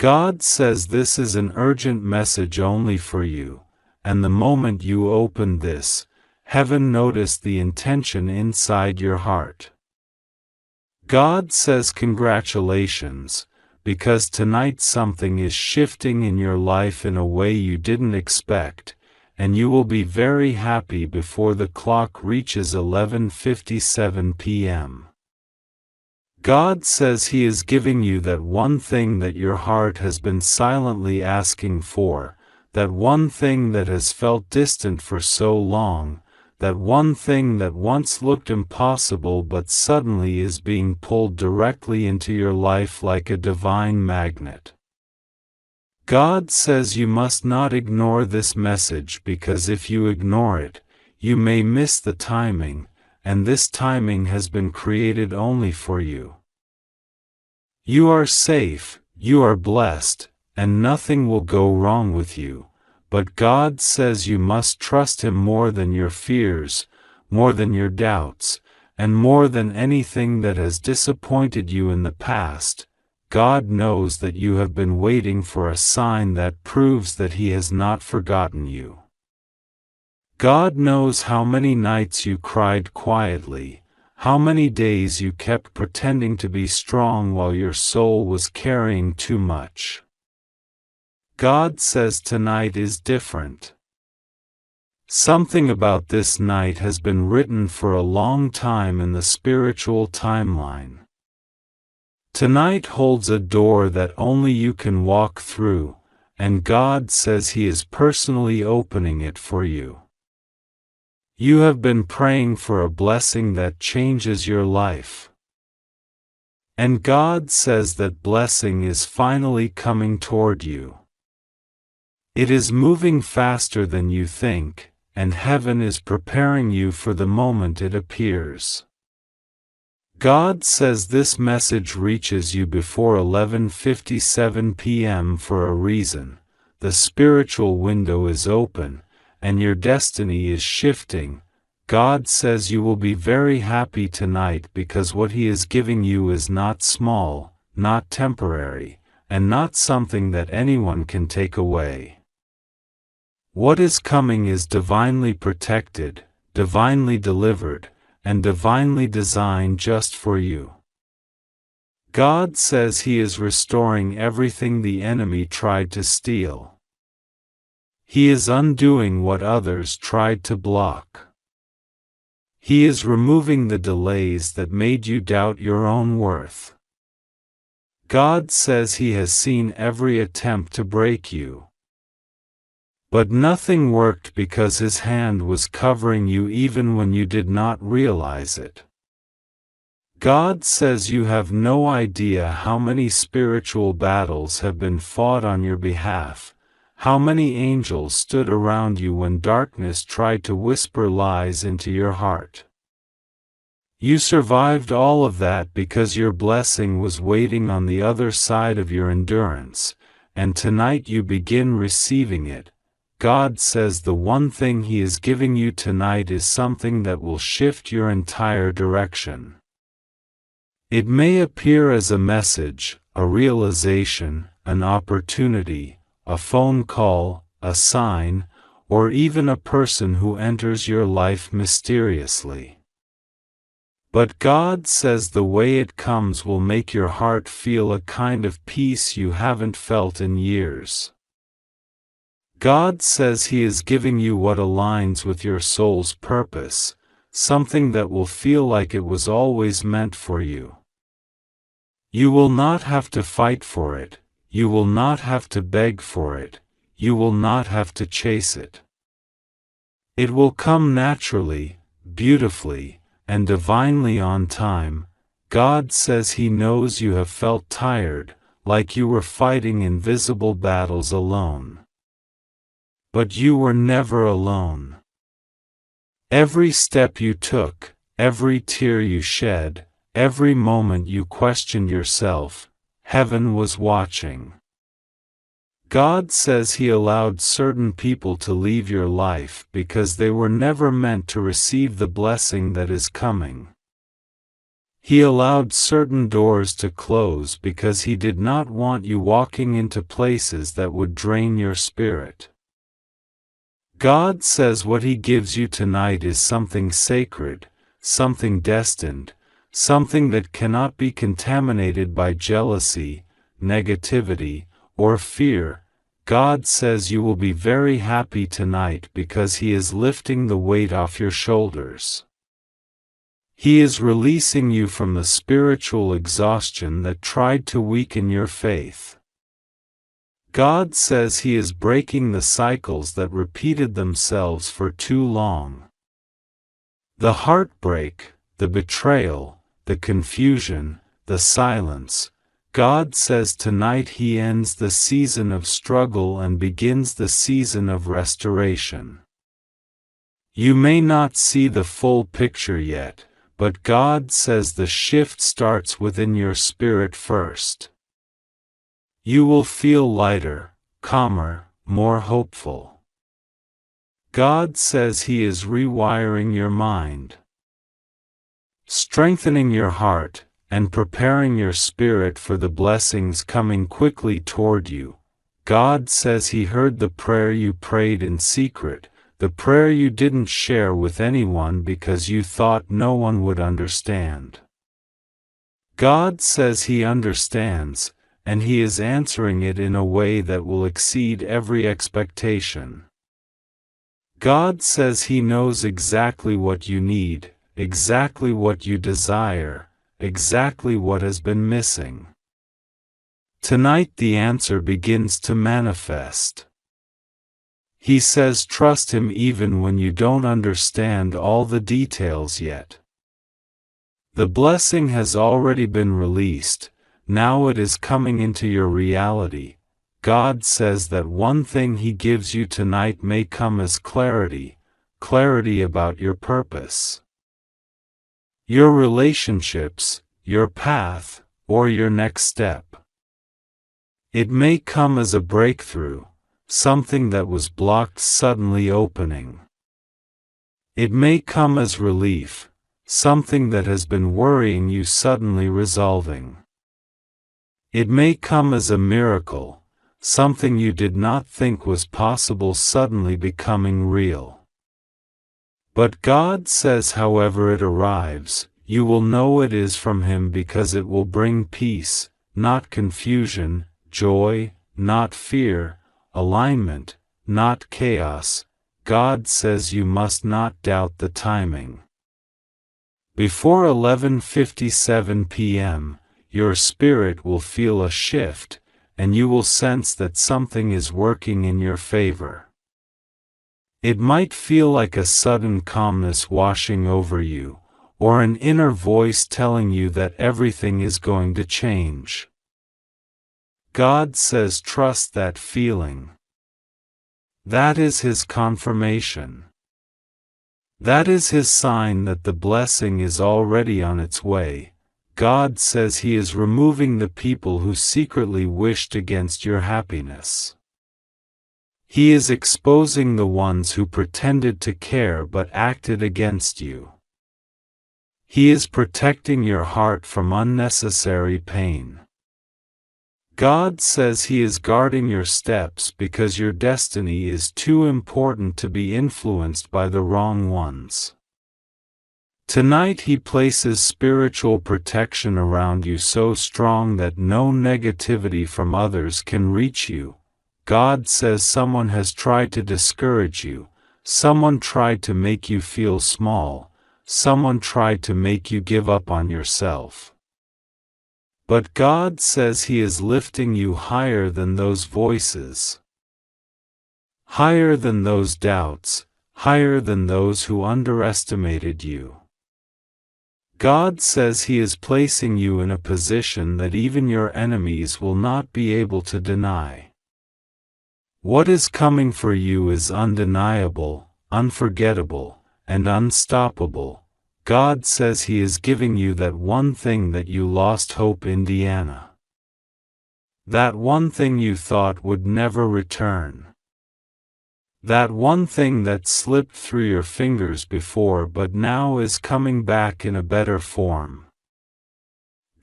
God says this is an urgent message only for you, and the moment you opened this, heaven noticed the intention inside your heart. God says congratulations, because tonight something is shifting in your life in a way you didn't expect, and you will be very happy before the clock reaches 11:57 p.m. God says He is giving you that one thing that your heart has been silently asking for, that one thing that has felt distant for so long, that one thing that once looked impossible but suddenly is being pulled directly into your life like a divine magnet. God says you must not ignore this message, because if you ignore it, you may miss the timing, and this timing has been created only for you. You are safe, you are blessed, and nothing will go wrong with you, but God says you must trust Him more than your fears, more than your doubts, and more than anything that has disappointed you in the past. God knows that you have been waiting for a sign that proves that He has not forgotten you. God knows how many nights you cried quietly, how many days you kept pretending to be strong while your soul was carrying too much. God says tonight is different. Something about this night has been written for a long time in the spiritual timeline. Tonight holds a door that only you can walk through, and God says He is personally opening it for you. You have been praying for a blessing that changes your life. And God says that blessing is finally coming toward you. It is moving faster than you think, and heaven is preparing you for the moment it appears. God says this message reaches you before 11:57 p.m. for a reason. The spiritual window is open, and your destiny is shifting. God says you will be very happy tonight because what He is giving you is not small, not temporary, and not something that anyone can take away. What is coming is divinely protected, divinely delivered, and divinely designed just for you. God says He is restoring everything the enemy tried to steal. He is undoing what others tried to block. He is removing the delays that made you doubt your own worth. God says He has seen every attempt to break you. But nothing worked because His hand was covering you even when you did not realize it. God says you have no idea how many spiritual battles have been fought on your behalf, how many angels stood around you when darkness tried to whisper lies into your heart. You survived all of that because your blessing was waiting on the other side of your endurance, and tonight you begin receiving it. God says the one thing He is giving you tonight is something that will shift your entire direction. It may appear as a message, a realization, an opportunity, a phone call, a sign, or even a person who enters your life mysteriously. But God says the way it comes will make your heart feel a kind of peace you haven't felt in years. God says He is giving you what aligns with your soul's purpose, something that will feel like it was always meant for you. You will not have to fight for it, you will not have to beg for it, you will not have to chase it. It will come naturally, beautifully, and divinely on time. God says He knows you have felt tired, like you were fighting invisible battles alone. But you were never alone. Every step you took, every tear you shed, every moment you questioned yourself, heaven was watching. God says He allowed certain people to leave your life because they were never meant to receive the blessing that is coming. He allowed certain doors to close because He did not want you walking into places that would drain your spirit. God says what He gives you tonight is something sacred, something destined, something that cannot be contaminated by jealousy, negativity, or fear. God says you will be very happy tonight because He is lifting the weight off your shoulders. He is releasing you from the spiritual exhaustion that tried to weaken your faith. God says He is breaking the cycles that repeated themselves for too long. The heartbreak, the betrayal, the confusion, the silence. God says tonight He ends the season of struggle and begins the season of restoration. You may not see the full picture yet, but God says the shift starts within your spirit first. You will feel lighter, calmer, more hopeful. God says He is rewiring your mind, strengthening your heart, and preparing your spirit for the blessings coming quickly toward you. God says He heard the prayer you prayed in secret, the prayer you didn't share with anyone because you thought no one would understand. God says He understands, and He is answering it in a way that will exceed every expectation. God says He knows exactly what you need, exactly what you desire, exactly what has been missing. Tonight the answer begins to manifest. He says trust Him even when you don't understand all the details yet. The blessing has already been released, now it is coming into your reality. God says that one thing He gives you tonight may come as clarity, clarity about your purpose, your relationships, your path, or your next step. It may come as a breakthrough, something that was blocked suddenly opening. It may come as relief, something that has been worrying you suddenly resolving. It may come as a miracle, something you did not think was possible suddenly becoming real. But God says however it arrives, you will know it is from Him because it will bring peace, not confusion, joy, not fear, alignment, not chaos. God says you must not doubt the timing. Before 11:57 p.m., your spirit will feel a shift, and you will sense that something is working in your favor. It might feel like a sudden calmness washing over you, or an inner voice telling you that everything is going to change. God says trust that feeling. That is His confirmation. That is His sign that the blessing is already on its way. God says He is removing the people who secretly wished against your happiness. He is exposing the ones who pretended to care but acted against you. He is protecting your heart from unnecessary pain. God says He is guarding your steps because your destiny is too important to be influenced by the wrong ones. Tonight He places spiritual protection around you so strong that no negativity from others can reach you. God says someone has tried to discourage you, someone tried to make you feel small, someone tried to make you give up on yourself. But God says He is lifting you higher than those voices, higher than those doubts, higher than those who underestimated you. God says He is placing you in a position that even your enemies will not be able to deny. What is coming for you is undeniable, unforgettable, and unstoppable. God says He is giving you that one thing that you lost hope, Indiana. That one thing you thought would never return. That one thing that slipped through your fingers before but now is coming back in a better form.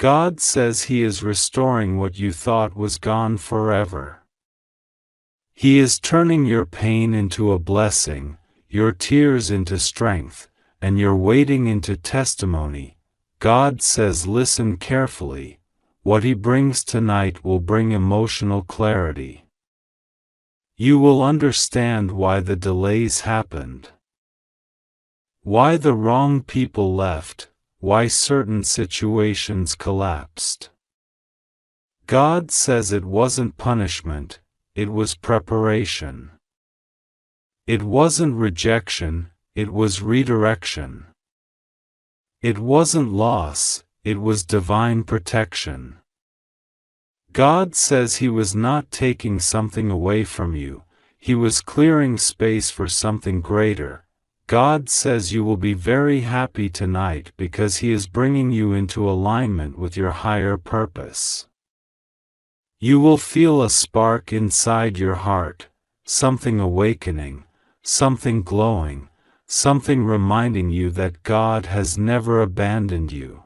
God says He is restoring what you thought was gone forever. He is turning your pain into a blessing, your tears into strength, and your waiting into testimony. God says, listen carefully. What He brings tonight will bring emotional clarity. You will understand why the delays happened, why the wrong people left, why certain situations collapsed. God says it wasn't punishment, it was preparation. It wasn't rejection, it was redirection. It wasn't loss, it was divine protection. God says He was not taking something away from you, He was clearing space for something greater. God says you will be very happy tonight because He is bringing you into alignment with your higher purpose. You will feel a spark inside your heart, something awakening, something glowing, something reminding you that God has never abandoned you.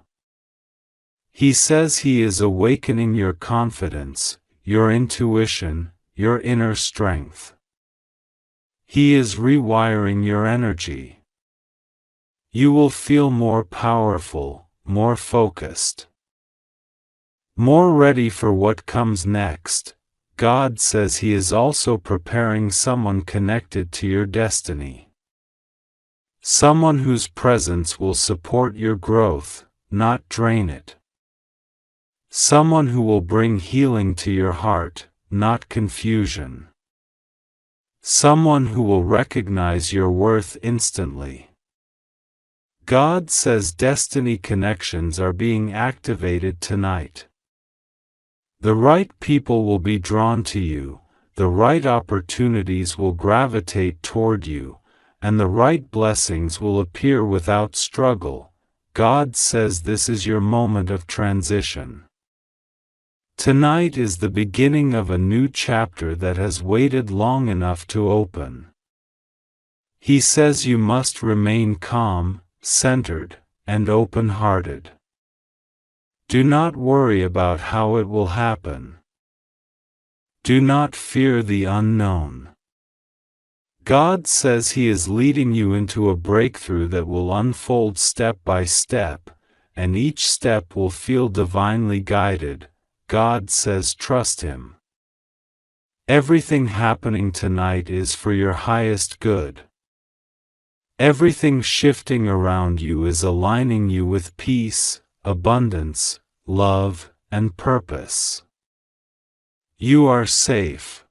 He says He is awakening your confidence, your intuition, your inner strength. He is rewiring your energy. You will feel more powerful, more focused, more ready for what comes next. God says He is also preparing someone connected to your destiny. Someone whose presence will support your growth, not drain it. Someone who will bring healing to your heart, not confusion. Someone who will recognize your worth instantly. God says destiny connections are being activated tonight. The right people will be drawn to you, the right opportunities will gravitate toward you, and the right blessings will appear without struggle. God says this is your moment of transition. Tonight is the beginning of a new chapter that has waited long enough to open. He says you must remain calm, centered, and open-hearted. Do not worry about how it will happen. Do not fear the unknown. God says He is leading you into a breakthrough that will unfold step by step, and each step will feel divinely guided. God says trust Him. Everything happening tonight is for your highest good. Everything shifting around you is aligning you with peace, abundance, love, and purpose. You are safe.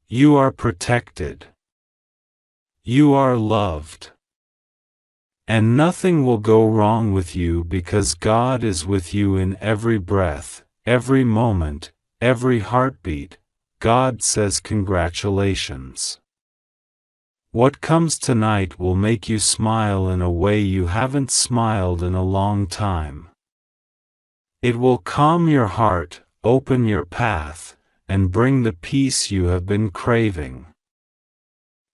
You are protected. You are loved. And nothing will go wrong with you because God is with you in every breath, every moment, every heartbeat. God says congratulations. What comes tonight will make you smile in a way you haven't smiled in a long time. It will calm your heart, open your path, and bring the peace you have been craving.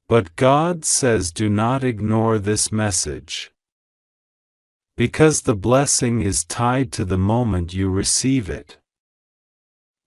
But God says do not ignore this message. Because the blessing is tied to the moment you receive it.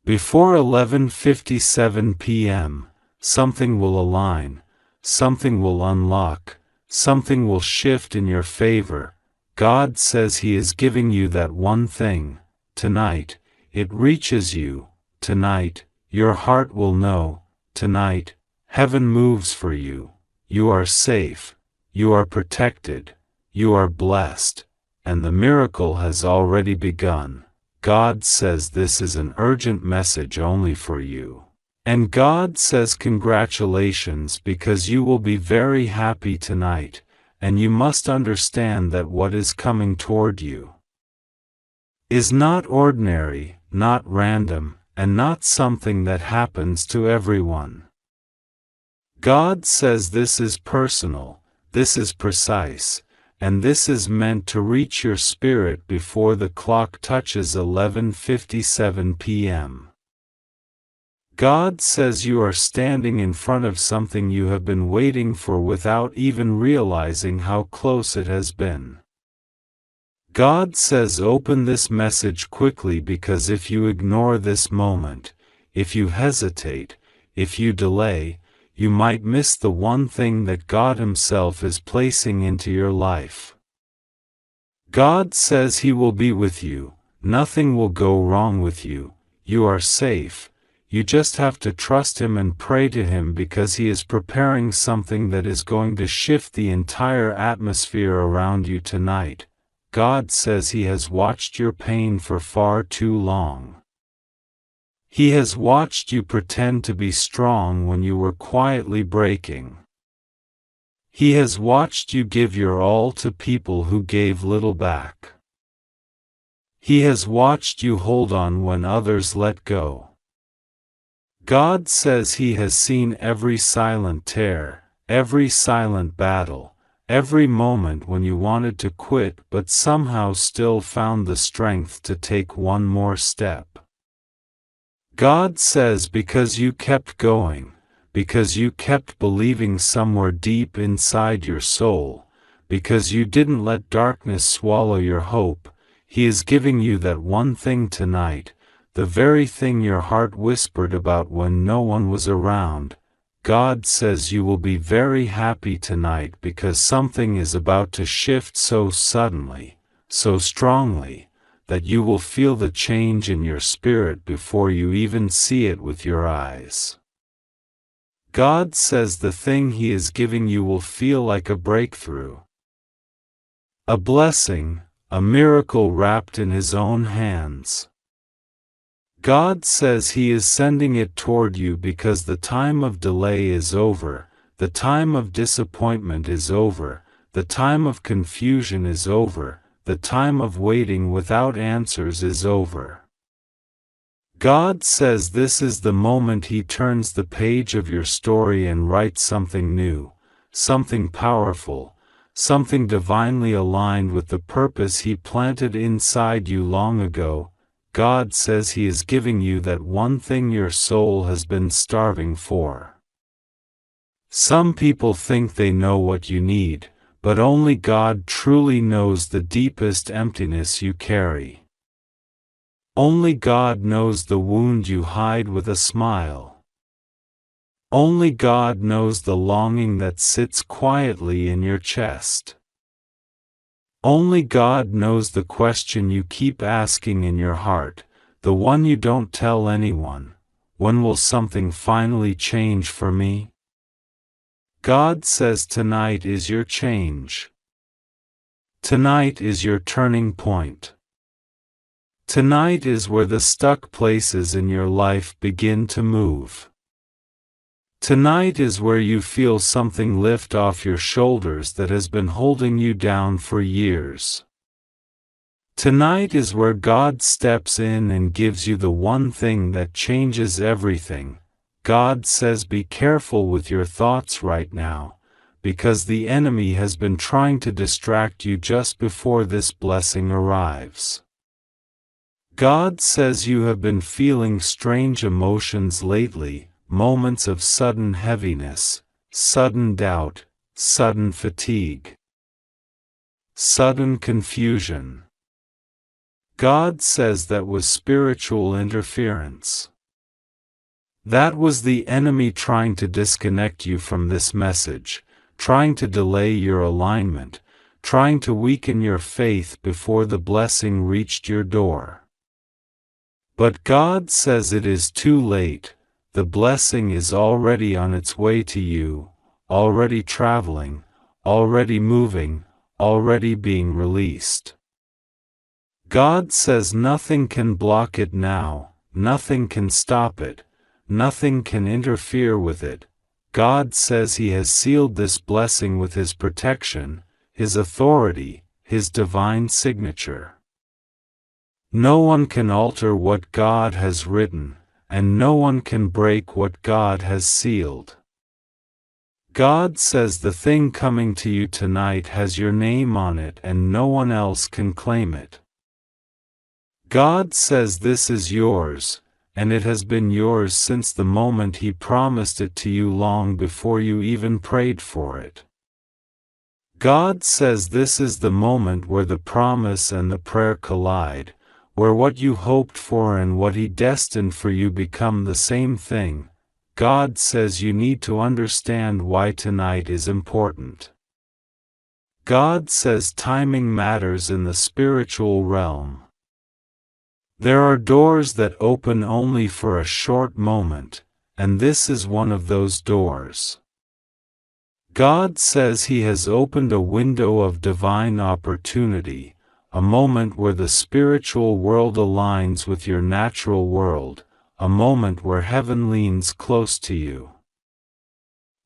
Before 11:57 p.m., something will align. Something will unlock, something will shift in your favor. God says He is giving you that one thing. Tonight, it reaches you. Tonight, your heart will know. Tonight, heaven moves for you. You are safe. You are protected. You are blessed. And the miracle has already begun. God says this is an urgent message only for you. And God says congratulations because you will be very happy tonight, and you must understand that what is coming toward you is not ordinary, not random, and not something that happens to everyone. God says this is personal, this is precise, and this is meant to reach your spirit before the clock touches 11:57 p.m. God says you are standing in front of something you have been waiting for without even realizing how close it has been. God says open this message quickly, because if you ignore this moment, if you hesitate, if you delay, you might miss the one thing that God Himself is placing into your life. God says He will be with you, nothing will go wrong with you, you are safe, you just have to trust Him and pray to Him, because He is preparing something that is going to shift the entire atmosphere around you tonight. God says He has watched your pain for far too long. He has watched you pretend to be strong when you were quietly breaking. He has watched you give your all to people who gave little back. He has watched you hold on when others let go. God says He has seen every silent tear, every silent battle, every moment when you wanted to quit but somehow still found the strength to take one more step. God says because you kept going, because you kept believing somewhere deep inside your soul, because you didn't let darkness swallow your hope, He is giving you that one thing tonight, the very thing your heart whispered about when no one was around. God says you will be very happy tonight, because something is about to shift so suddenly, so strongly, that you will feel the change in your spirit before you even see it with your eyes. God says the thing He is giving you will feel like a breakthrough, a blessing, a miracle wrapped in His own hands. God says He is sending it toward you because the time of delay is over, the time of disappointment is over, the time of confusion is over, the time of waiting without answers is over. God says this is the moment He turns the page of your story and writes something new, something powerful, something divinely aligned with the purpose He planted inside you long ago. God says He is giving you that one thing your soul has been starving for. Some people think they know what you need, but only God truly knows the deepest emptiness you carry. Only God knows the wound you hide with a smile. Only God knows the longing that sits quietly in your chest. Only God knows the question you keep asking in your heart, the one you don't tell anyone: when will something finally change for me? God says tonight is your change. Tonight is your turning point. Tonight is where the stuck places in your life begin to move. Tonight is where you feel something lift off your shoulders that has been holding you down for years. Tonight is where God steps in and gives you the one thing that changes everything. God says be careful with your thoughts right now, because the enemy has been trying to distract you just before this blessing arrives. God says you have been feeling strange emotions lately, moments of sudden heaviness, sudden doubt, sudden fatigue, sudden confusion. God says that was spiritual interference. That was the enemy trying to disconnect you from this message, trying to delay your alignment, trying to weaken your faith before the blessing reached your door. But God says it is too late. The blessing is already on its way to you, already traveling, already moving, already being released. God says nothing can block it now, nothing can stop it, nothing can interfere with it. God says He has sealed this blessing with His protection, His authority, His divine signature. No one can alter what God has written, and no one can break what God has sealed. God says the thing coming to you tonight has your name on it and no one else can claim it. God says this is yours, and it has been yours since the moment He promised it to you long before you even prayed for it. God says this is the moment where the promise and the prayer collide, where what you hoped for and what He destined for you become the same thing. God says you need to understand why tonight is important. God says timing matters in the spiritual realm. There are doors that open only for a short moment, and this is one of those doors. God says He has opened a window of divine opportunity, a moment where the spiritual world aligns with your natural world, a moment where heaven leans close to you.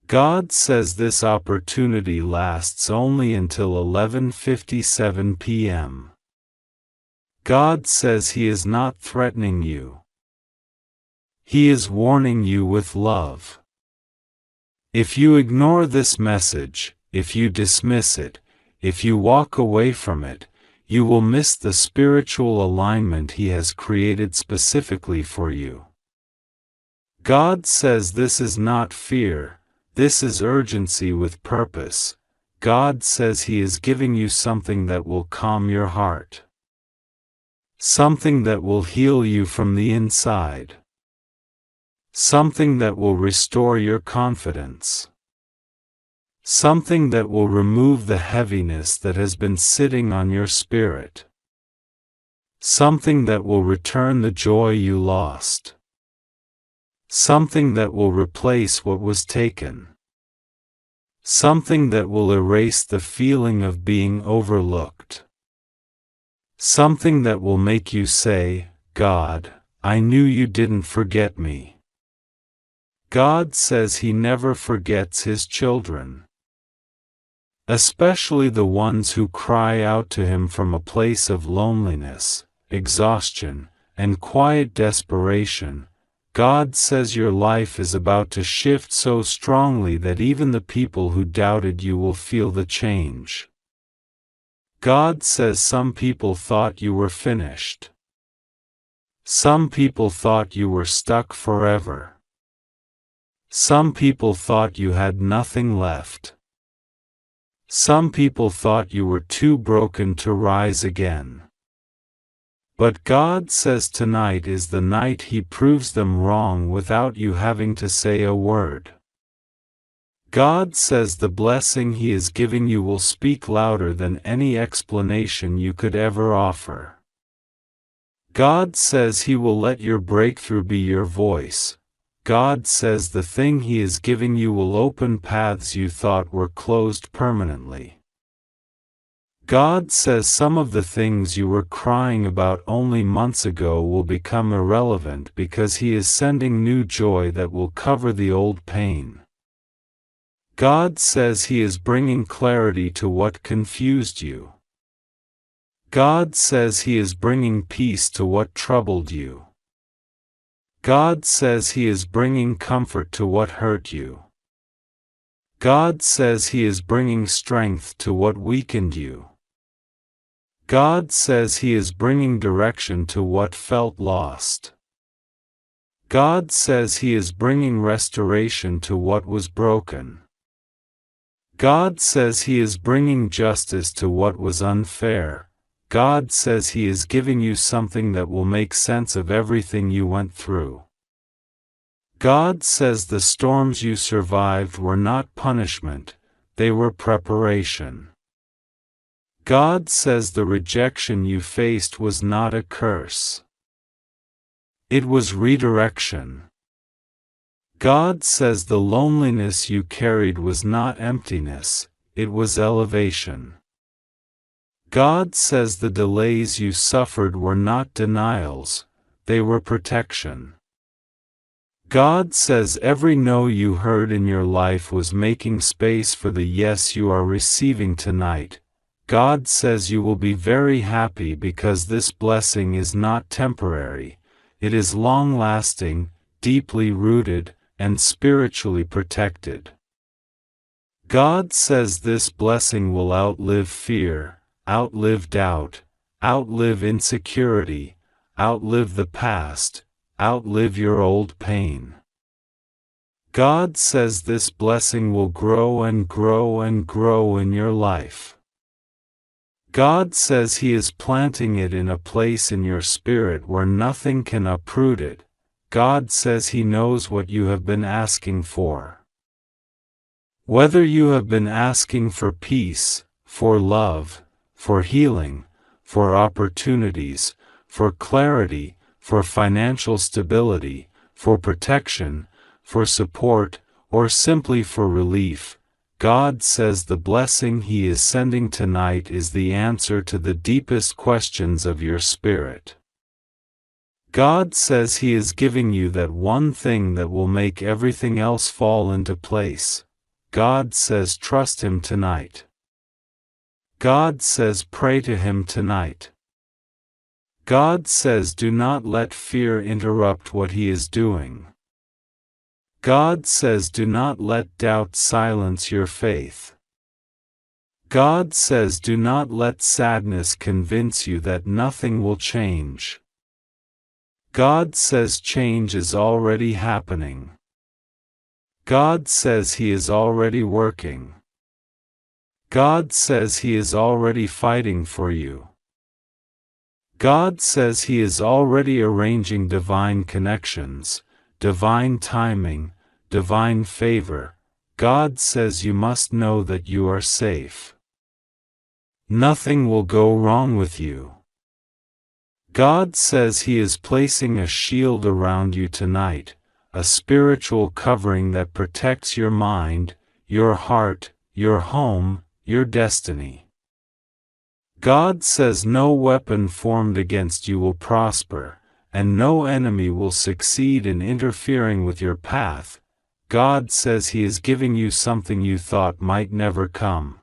God says this opportunity lasts only until 11:57 p.m. God says He is not threatening you. He is warning you with love. If you ignore this message, if you dismiss it, if you walk away from it, you will miss the spiritual alignment He has created specifically for you. God says this is not fear, this is urgency with purpose. God says He is giving you something that will calm your heart. Something that will heal you from the inside. Something that will restore your confidence. Something that will remove the heaviness that has been sitting on your spirit. Something that will return the joy you lost. Something that will replace what was taken. Something that will erase the feeling of being overlooked. Something that will make you say, God, I knew you didn't forget me. God says He never forgets His children. Especially the ones who cry out to Him from a place of loneliness, exhaustion, and quiet desperation. God says your life is about to shift so strongly that even the people who doubted you will feel the change. God says some people thought you were finished. Some people thought you were stuck forever. Some people thought you had nothing left. Some people thought you were too broken to rise again. But God says tonight is the night He proves them wrong without you having to say a word. God says the blessing He is giving you will speak louder than any explanation you could ever offer. God says He will let your breakthrough be your voice. God says the thing He is giving you will open paths you thought were closed permanently. God says some of the things you were crying about only months ago will become irrelevant because He is sending new joy that will cover the old pain. God says He is bringing clarity to what confused you. God says He is bringing peace to what troubled you. God says He is bringing comfort to what hurt you. God says He is bringing strength to what weakened you. God says He is bringing direction to what felt lost. God says He is bringing restoration to what was broken. God says He is bringing justice to what was unfair. God says He is giving you something that will make sense of everything you went through. God says the storms you survived were not punishment, they were preparation. God says the rejection you faced was not a curse. It was redirection. God says the loneliness you carried was not emptiness, it was elevation. God says the delays you suffered were not denials, they were protection. God says every no you heard in your life was making space for the yes you are receiving tonight. God says you will be very happy because this blessing is not temporary, it is long-lasting, deeply rooted, and spiritually protected. God says this blessing will outlive fear, outlive doubt, outlive insecurity, outlive the past, outlive your old pain. God says this blessing will grow and grow and grow in your life. God says He is planting it in a place in your spirit where nothing can uproot it. God says He knows what you have been asking for. Whether you have been asking for peace, for love, for healing, for opportunities, for clarity, for financial stability, for protection, for support, or simply for relief, God says the blessing He is sending tonight is the answer to the deepest questions of your spirit. God says He is giving you that one thing that will make everything else fall into place. God says trust Him tonight. God says pray to Him tonight. God says do not let fear interrupt what He is doing. God says do not let doubt silence your faith. God says do not let sadness convince you that nothing will change. God says change is already happening. God says He is already working. God says He is already fighting for you. God says He is already arranging divine connections, divine timing, divine favor. God says you must know that you are safe. Nothing will go wrong with you. God says He is placing a shield around you tonight, a spiritual covering that protects your mind, your heart, your home, your destiny. God says no weapon formed against you will prosper, and no enemy will succeed in interfering with your path. God says He is giving you something you thought might never come.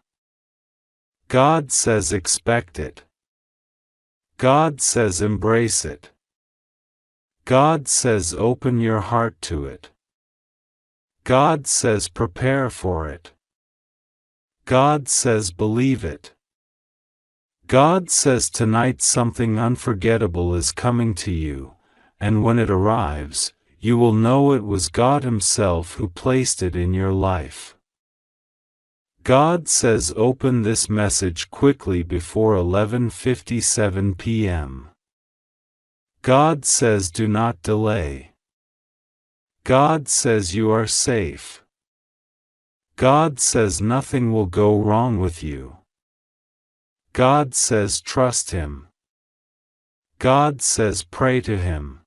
God says expect it. God says embrace it. God says open your heart to it. God says prepare for it. God says believe it. God says tonight something unforgettable is coming to you, and when it arrives, you will know it was God Himself who placed it in your life. God says open this message quickly before 11:57 p.m. God says do not delay. God says you are safe. God says nothing will go wrong with you. God says trust Him. God says pray to Him.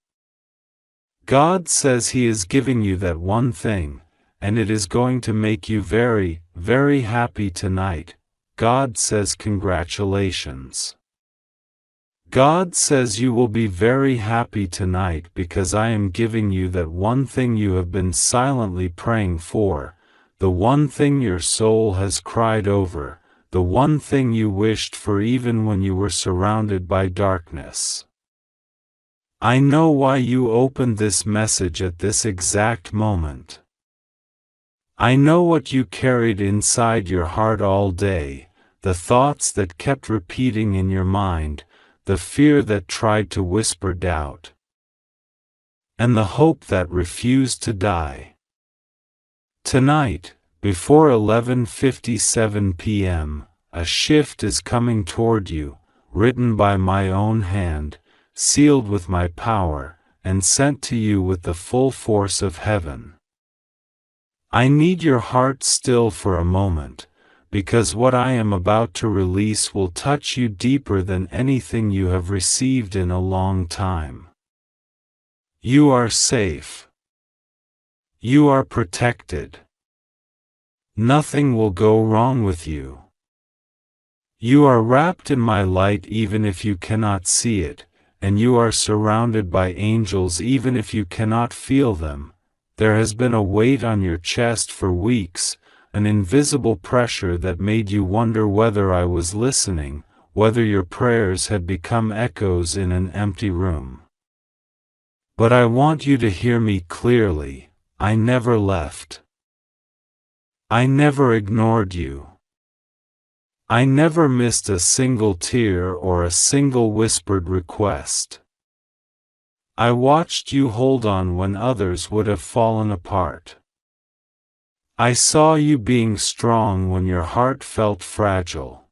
God says He is giving you that one thing, and it is going to make you very, very happy tonight. God says congratulations. God says you will be very happy tonight because I am giving you that one thing you have been silently praying for, the one thing your soul has cried over, the one thing you wished for even when you were surrounded by darkness. I know why you opened this message at this exact moment. I know what you carried inside your heart all day, the thoughts that kept repeating in your mind, the fear that tried to whisper doubt, and the hope that refused to die. Tonight, before 11:57 p.m., a shift is coming toward you, written by my own hand, sealed with my power, and sent to you with the full force of heaven. I need your heart still for a moment, because what I am about to release will touch you deeper than anything you have received in a long time. You are safe. You are protected. Nothing will go wrong with you. You are wrapped in my light even if you cannot see it, and you are surrounded by angels even if you cannot feel them. There has been a weight on your chest for weeks, an invisible pressure that made you wonder whether I was listening, whether your prayers had become echoes in an empty room. But I want you to hear me clearly. I never left. I never ignored you. I never missed a single tear or a single whispered request. I watched you hold on when others would have fallen apart. I saw you being strong when your heart felt fragile.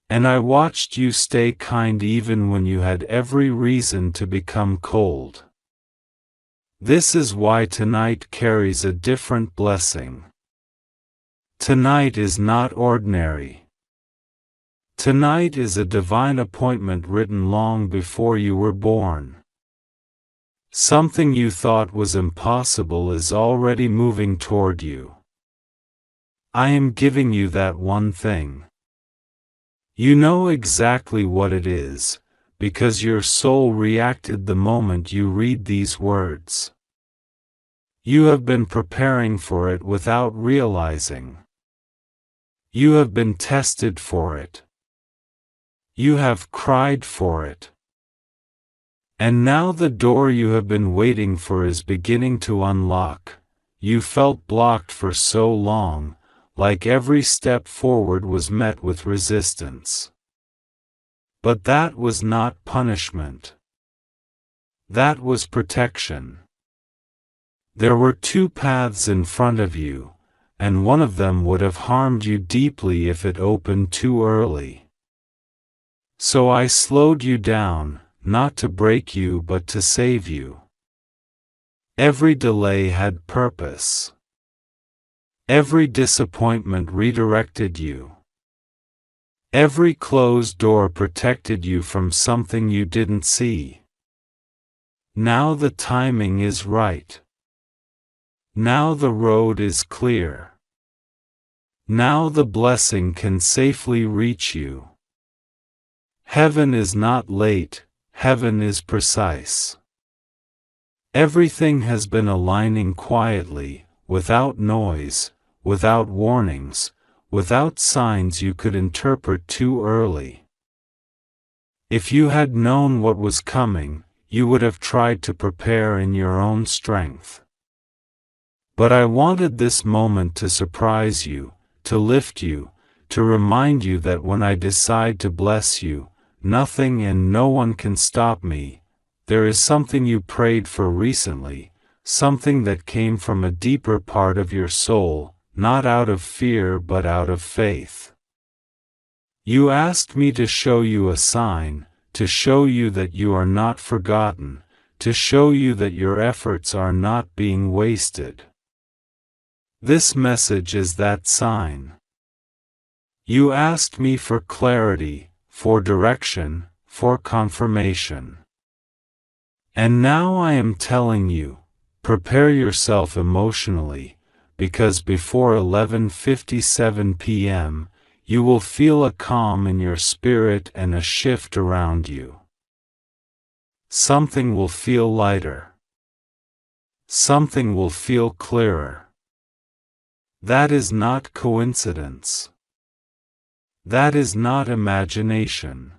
And I watched you stay kind even when you had every reason to become cold. This is why tonight carries a different blessing. Tonight is not ordinary. Tonight is a divine appointment written long before you were born. Something you thought was impossible is already moving toward you. I am giving you that one thing. You know exactly what it is, because your soul reacted the moment you read these words. You have been preparing for it without realizing. You have been tested for it. You have cried for it. And now the door you have been waiting for is beginning to unlock. You felt blocked for so long, like every step forward was met with resistance. But that was not punishment. That was protection. There were two paths in front of you, and one of them would have harmed you deeply if it opened too early. So I slowed you down, not to break you but to save you. Every delay had purpose. Every disappointment redirected you. Every closed door protected you from something you didn't see. Now the timing is right. Now the road is clear. Now the blessing can safely reach you. Heaven is not late, heaven is precise. Everything has been aligning quietly, without noise, without warnings, without signs you could interpret too early. If you had known what was coming, you would have tried to prepare in your own strength. But I wanted this moment to surprise you, to lift you, to remind you that when I decide to bless you, nothing and no one can stop me. There is something you prayed for recently, something that came from a deeper part of your soul, not out of fear but out of faith. You asked me to show you a sign, to show you that you are not forgotten, to show you that your efforts are not being wasted. This message is that sign. You asked me for clarity, for direction, for confirmation. And now I am telling you, prepare yourself emotionally, because before 11:57 p.m., you will feel a calm in your spirit and a shift around you. Something will feel lighter. Something will feel clearer. That is not coincidence. That is not imagination.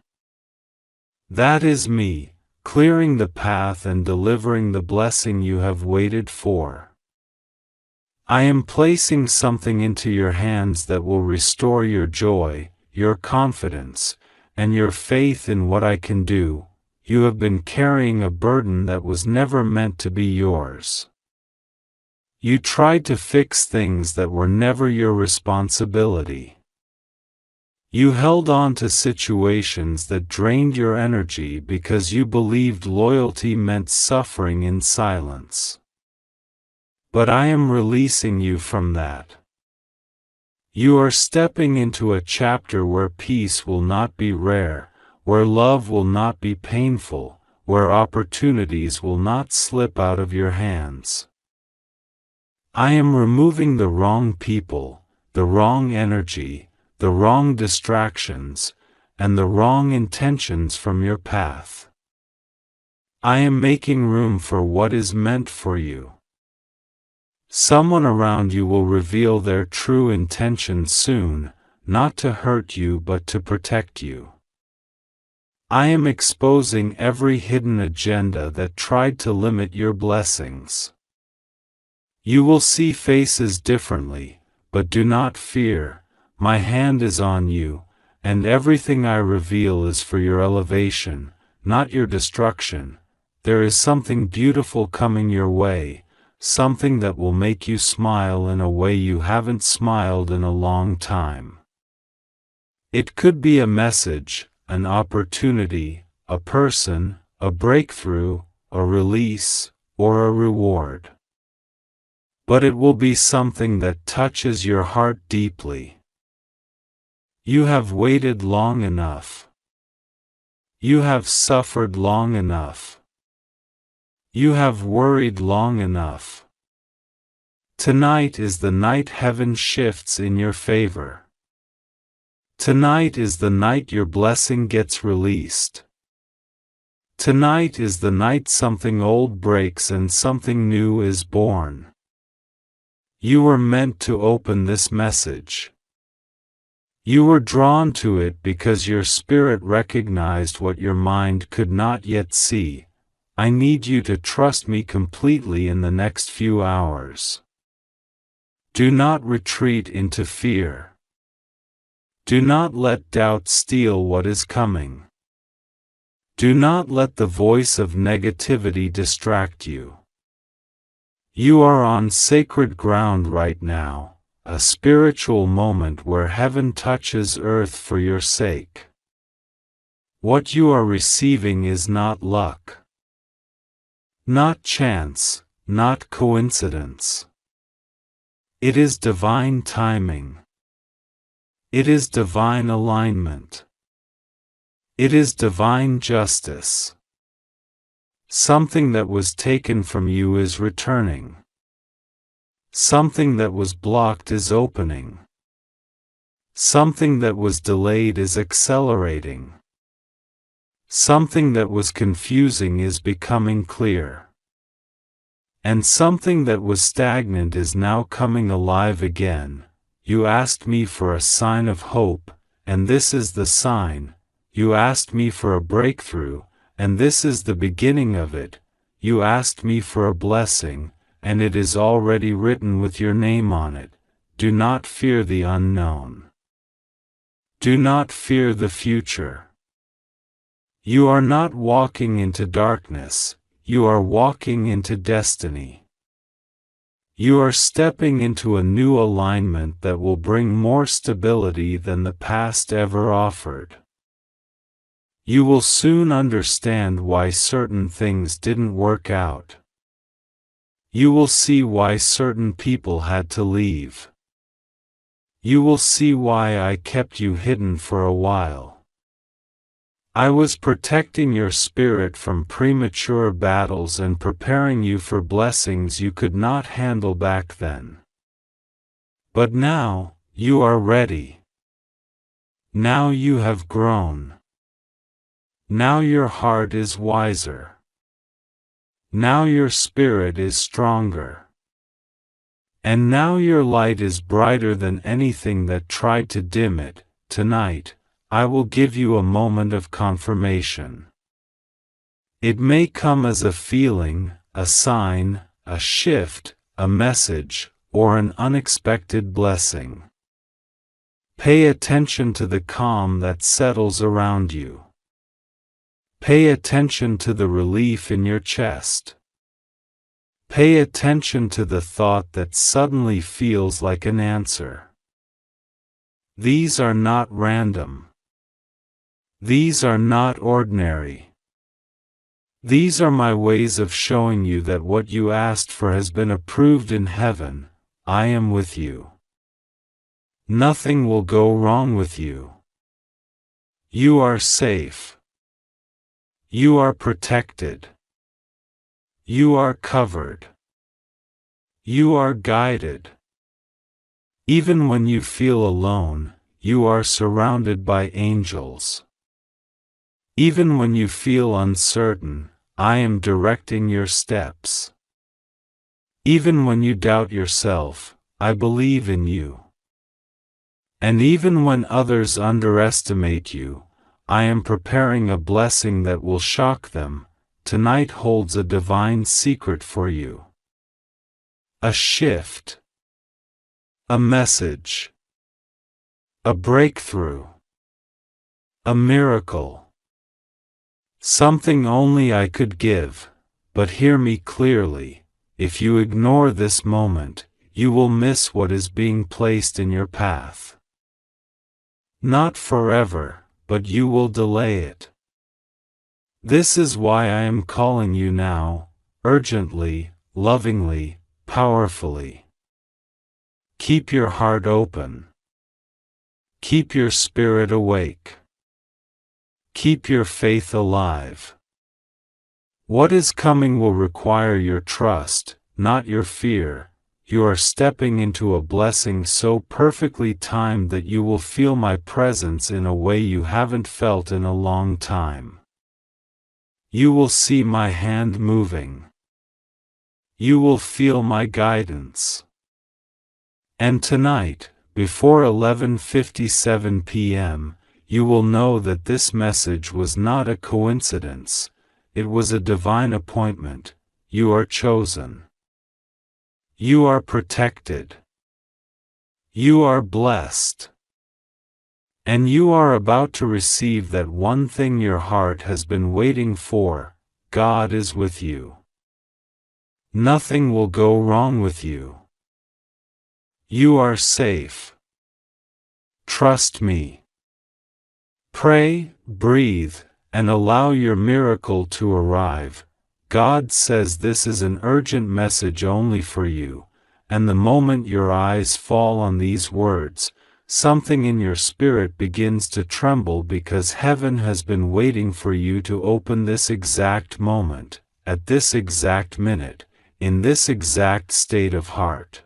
That is me, clearing the path and delivering the blessing you have waited for. I am placing something into your hands that will restore your joy, your confidence, and your faith in what I can do. You have been carrying a burden that was never meant to be yours. You tried to fix things that were never your responsibility. You held on to situations that drained your energy because you believed loyalty meant suffering in silence. But I am releasing you from that. You are stepping into a chapter where peace will not be rare, where love will not be painful, where opportunities will not slip out of your hands. I am removing the wrong people, the wrong energy, the wrong distractions, and the wrong intentions from your path. I am making room for what is meant for you. Someone around you will reveal their true intentions soon, not to hurt you but to protect you. I am exposing every hidden agenda that tried to limit your blessings. You will see faces differently, but do not fear. My hand is on you, and everything I reveal is for your elevation, not your destruction. There is something beautiful coming your way, something that will make you smile in a way you haven't smiled in a long time. It could be a message, an opportunity, a person, a breakthrough, a release, or a reward. But it will be something that touches your heart deeply. You have waited long enough. You have suffered long enough. You have worried long enough. Tonight is the night heaven shifts in your favor. Tonight is the night your blessing gets released. Tonight is the night something old breaks and something new is born. You were meant to open this message. You were drawn to it because your spirit recognized what your mind could not yet see. I need you to trust me completely in the next few hours. Do not retreat into fear. Do not let doubt steal what is coming. Do not let the voice of negativity distract you. You are on sacred ground right now, a spiritual moment where heaven touches earth for your sake. What you are receiving is not luck. Not chance, not coincidence. It is divine timing. It is divine alignment. It is divine justice. Something that was taken from you is returning. Something that was blocked is opening. Something that was delayed is accelerating. Something that was confusing is becoming clear. And something that was stagnant is now coming alive again. You asked me for a sign of hope, and this is the sign. You asked me for a breakthrough, and this is the beginning of it. You asked me for a blessing, and it is already written with your name on it. Do not fear the unknown. Do not fear the future. You are not walking into darkness, you are walking into destiny. You are stepping into a new alignment that will bring more stability than the past ever offered. You will soon understand why certain things didn't work out. You will see why certain people had to leave. You will see why I kept you hidden for a while. I was protecting your spirit from premature battles and preparing you for blessings you could not handle back then. But now, you are ready. Now you have grown. Now your heart is wiser. Now your spirit is stronger. And now your light is brighter than anything that tried to dim it. Tonight, I will give you a moment of confirmation. It may come as a feeling, a sign, a shift, a message, or an unexpected blessing. Pay attention to the calm that settles around you. Pay attention to the relief in your chest. Pay attention to the thought that suddenly feels like an answer. These are not random. These are not ordinary. These are my ways of showing you that what you asked for has been approved in heaven. I am with you. Nothing will go wrong with you. You are safe. You are protected. You are covered. You are guided. Even when you feel alone, you are surrounded by angels. Even when you feel uncertain, I am directing your steps. Even when you doubt yourself, I believe in you. And even when others underestimate you, I am preparing a blessing that will shock them. Tonight holds a divine secret for you. A shift. A message. A breakthrough. A miracle. Something only I could give, but hear me clearly. If you ignore this moment, you will miss what is being placed in your path. Not forever, but you will delay it. This is why I am calling you now, urgently, lovingly, powerfully. Keep your heart open. Keep your spirit awake. Keep your faith alive. What is coming will require your trust, not your fear. You are stepping into a blessing so perfectly timed that you will feel my presence in a way you haven't felt in a long time. You will see my hand moving. You will feel my guidance. And tonight, before 11:57 p.m., you will know that this message was not a coincidence. It was a divine appointment. You are chosen. You are protected. You are blessed. And you are about to receive that one thing your heart has been waiting for. God is with you. Nothing will go wrong with you. You are safe. Trust me. Pray, breathe, and allow your miracle to arrive. God says this is an urgent message only for you, and the moment your eyes fall on these words, something in your spirit begins to tremble because heaven has been waiting for you to open this exact moment, at this exact minute, in this exact state of heart.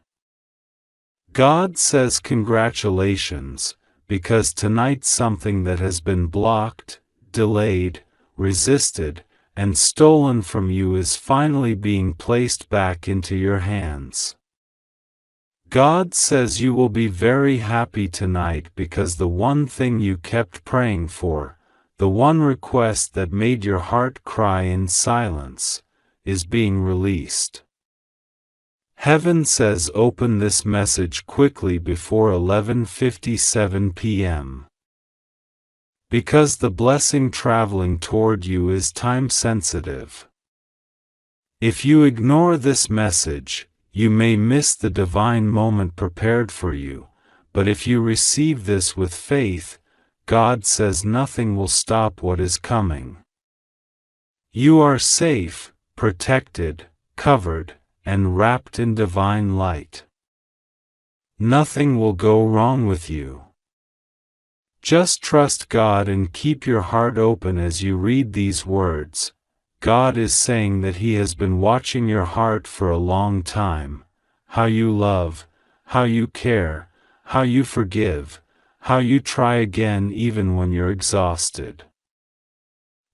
God says congratulations, because tonight something that has been blocked, delayed, resisted, and stolen from you is finally being placed back into your hands. God says you will be very happy tonight because the one thing you kept praying for, the one request that made your heart cry in silence, is being released. Heaven says open this message quickly before 11:57 p.m. Because the blessing traveling toward you is time-sensitive. If you ignore this message, you may miss the divine moment prepared for you, but if you receive this with faith, God says nothing will stop what is coming. You are safe, protected, covered, and wrapped in divine light. Nothing will go wrong with you. Just trust God and keep your heart open as you read these words. God is saying that He has been watching your heart for a long time, how you love, how you care, how you forgive, how you try again even when you're exhausted.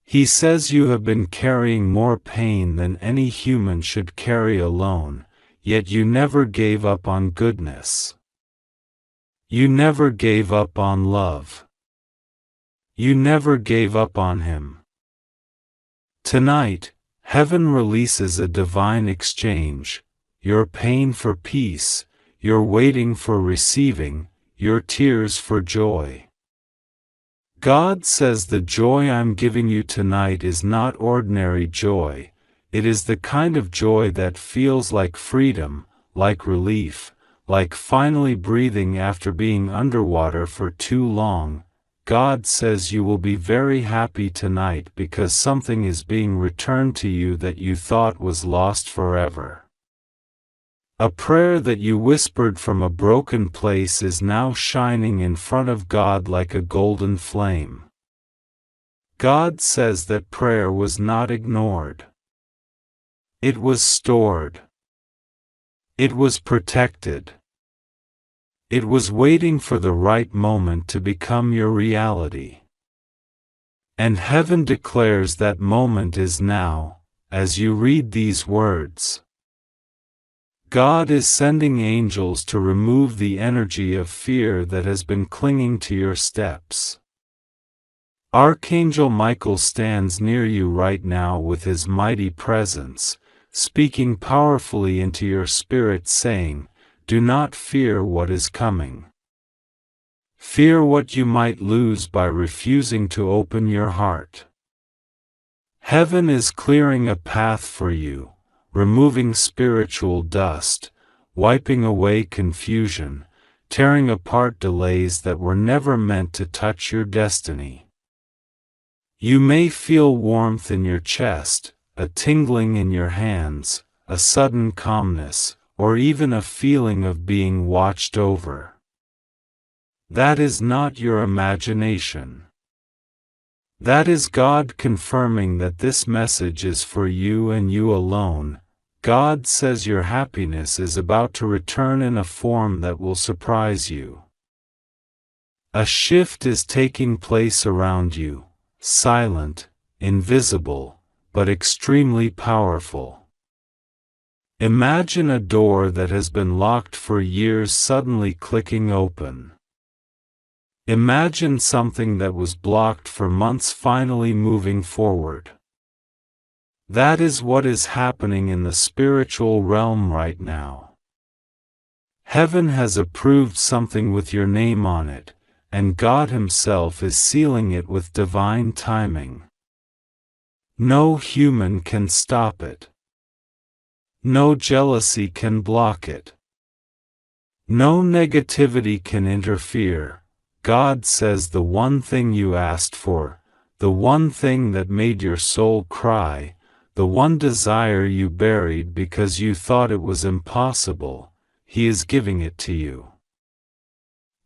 He says you have been carrying more pain than any human should carry alone, yet you never gave up on goodness. You never gave up on love. You never gave up on Him. Tonight, heaven releases a divine exchange, your pain for peace, your waiting for receiving, your tears for joy. God says the joy I'm giving you tonight is not ordinary joy, it is the kind of joy that feels like freedom, like relief, like finally breathing after being underwater for too long. God says you will be very happy tonight because something is being returned to you that you thought was lost forever. A prayer that you whispered from a broken place is now shining in front of God like a golden flame. God says that prayer was not ignored. It was stored. It was protected. It was waiting for the right moment to become your reality. And heaven declares that moment is now, as you read these words. God is sending angels to remove the energy of fear that has been clinging to your steps. Archangel Michael stands near you right now with his mighty presence, speaking powerfully into your spirit saying, "Do not fear what is coming. Fear what you might lose by refusing to open your heart." Heaven is clearing a path for you, removing spiritual dust, wiping away confusion, tearing apart delays that were never meant to touch your destiny. You may feel warmth in your chest, a tingling in your hands, a sudden calmness, or even a feeling of being watched over. That is not your imagination. That is God confirming that this message is for you and you alone. God says your happiness is about to return in a form that will surprise you. A shift is taking place around you, silent, invisible, but extremely powerful. Imagine a door that has been locked for years suddenly clicking open. Imagine something that was blocked for months finally moving forward. That is what is happening in the spiritual realm right now. Heaven has approved something with your name on it, and God Himself is sealing it with divine timing. No human can stop it. No jealousy can block it. No negativity can interfere. God says the one thing you asked for, the one thing that made your soul cry, the one desire you buried because you thought it was impossible, He is giving it to you.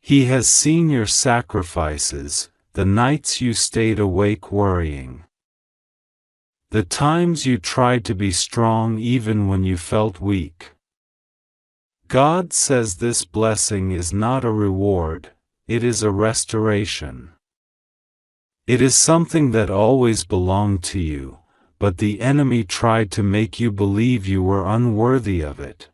He has seen your sacrifices, the nights you stayed awake worrying. The times you tried to be strong even when you felt weak. God says this blessing is not a reward, it is a restoration. It is something that always belonged to you, but the enemy tried to make you believe you were unworthy of it.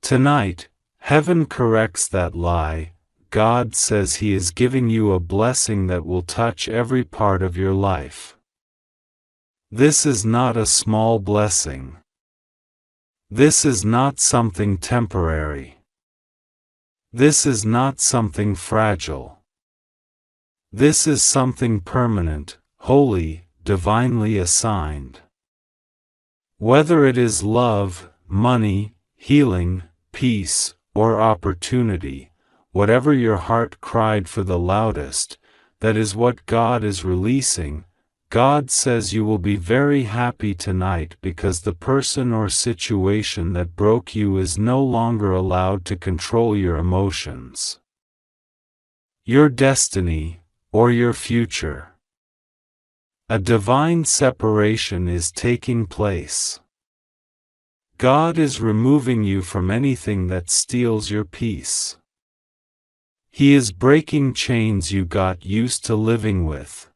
Tonight, heaven corrects that lie. God says He is giving you a blessing that will touch every part of your life. This is not a small blessing. This is not something temporary. This is not something fragile. This is something permanent, holy, divinely assigned. Whether it is love, money, healing, peace, or opportunity, whatever your heart cried for the loudest, that is what God is releasing. God says you will be very happy tonight because the person or situation that broke you is no longer allowed to control your emotions, your destiny, or your future. A divine separation is taking place. God is removing you from anything that steals your peace. He is breaking chains you got used to living with.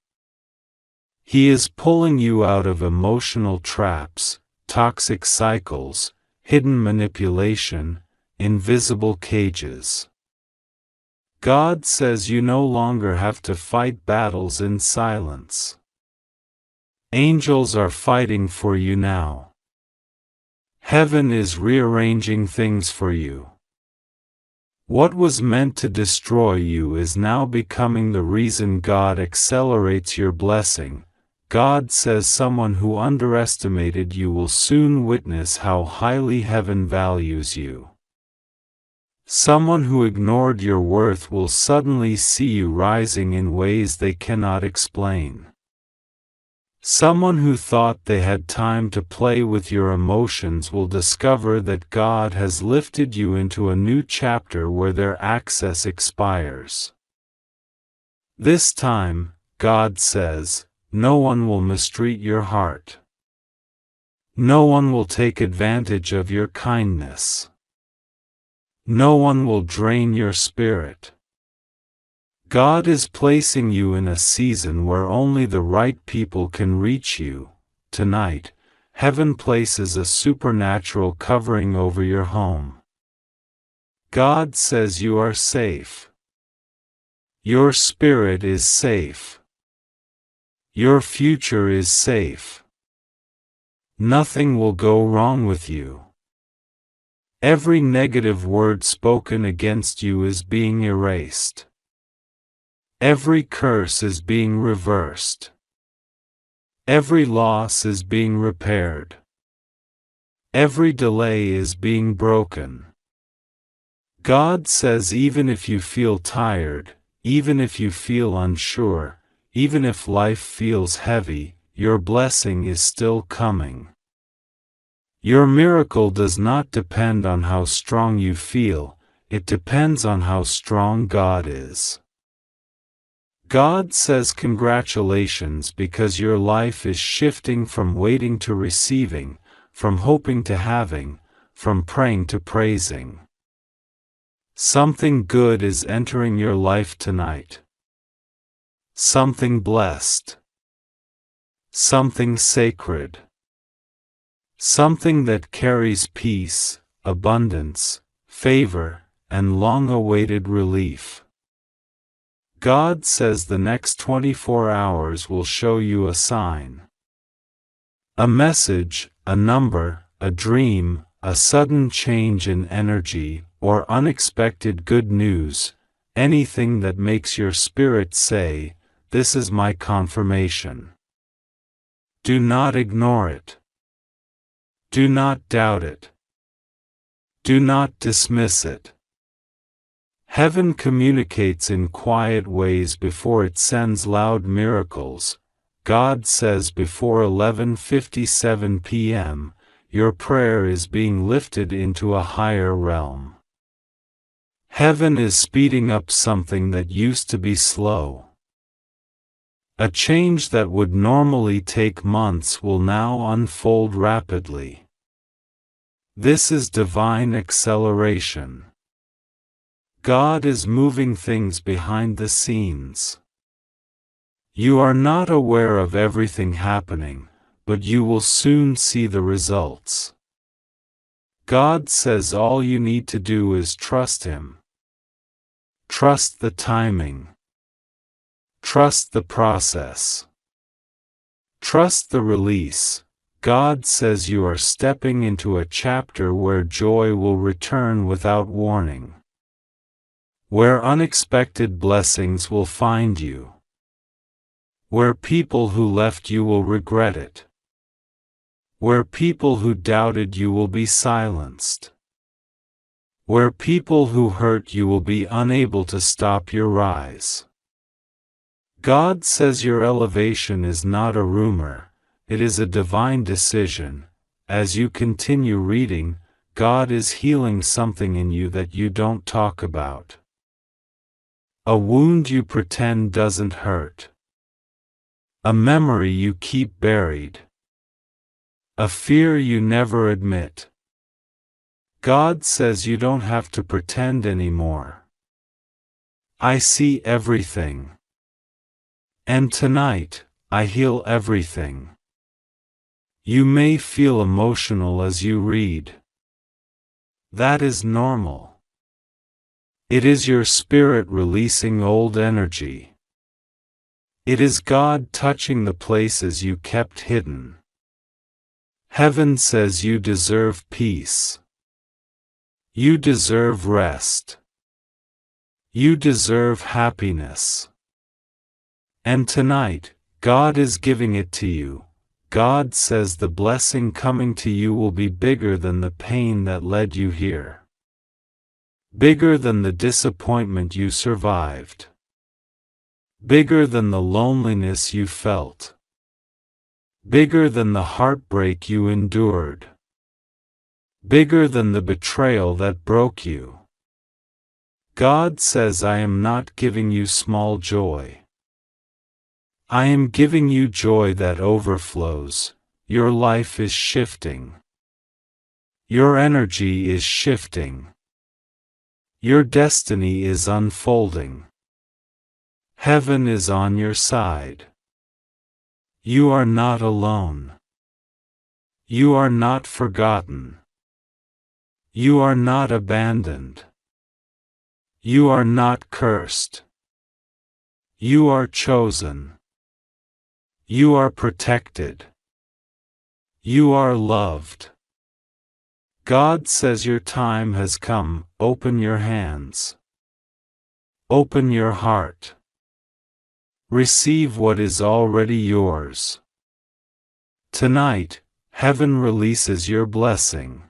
He is pulling you out of emotional traps, toxic cycles, hidden manipulation, invisible cages. God says you no longer have to fight battles in silence. Angels are fighting for you now. Heaven is rearranging things for you. What was meant to destroy you is now becoming the reason God accelerates your blessing. God says someone who underestimated you will soon witness how highly heaven values you. Someone who ignored your worth will suddenly see you rising in ways they cannot explain. Someone who thought they had time to play with your emotions will discover that God has lifted you into a new chapter where their access expires. This time, God says, no one will mistreat your heart. No one will take advantage of your kindness. No one will drain your spirit. God is placing you in a season where only the right people can reach you. Tonight, heaven places a supernatural covering over your home. God says you are safe. Your spirit is safe. Your future is safe. Nothing will go wrong with you. Every negative word spoken against you is being erased. Every curse is being reversed. Every loss is being repaired. Every delay is being broken. God says even if you feel tired, even if you feel unsure, even if life feels heavy, your blessing is still coming. Your miracle does not depend on how strong you feel, it depends on how strong God is. God says congratulations because your life is shifting from waiting to receiving, from hoping to having, from praying to praising. Something good is entering your life tonight. Something blessed. Something sacred. Something that carries peace, abundance, favor, and long-awaited relief. God says the next 24 hours will show you a sign. A message, a number, a dream, a sudden change in energy, or unexpected good news, anything that makes your spirit say, "This is my confirmation." Do not ignore it. Do not doubt it. Do not dismiss it. Heaven communicates in quiet ways before it sends loud miracles. God says before 11:57 p.m., your prayer is being lifted into a higher realm. Heaven is speeding up something that used to be slow. A change that would normally take months will now unfold rapidly. This is divine acceleration. God is moving things behind the scenes. You are not aware of everything happening, but you will soon see the results. God says all you need to do is trust Him. Trust the timing. Trust the process. Trust the release. God says you are stepping into a chapter where joy will return without warning. Where unexpected blessings will find you. Where people who left you will regret it. Where people who doubted you will be silenced. Where people who hurt you will be unable to stop your rise. God says your elevation is not a rumor, it is a divine decision. As you continue reading, God is healing something in you that you don't talk about. A wound you pretend doesn't hurt. A memory you keep buried. A fear you never admit. God says you don't have to pretend anymore. I see everything. And tonight, I heal everything. You may feel emotional as you read. That is normal. It is your spirit releasing old energy. It is God touching the places you kept hidden. Heaven says you deserve peace. You deserve rest. You deserve happiness. And tonight, God is giving it to you. God says the blessing coming to you will be bigger than the pain that led you here. Bigger than the disappointment you survived. Bigger than the loneliness you felt. Bigger than the heartbreak you endured. Bigger than the betrayal that broke you. God says I am not giving you small joy. I am giving you joy that overflows. Your life is shifting. Your energy is shifting. Your destiny is unfolding. Heaven is on your side. You are not alone. You are not forgotten. You are not abandoned. You are not cursed. You are chosen. You are protected. You are loved. God says your time has come. Open your hands. Open your heart. Receive what is already yours. Tonight, Heaven releases your blessing.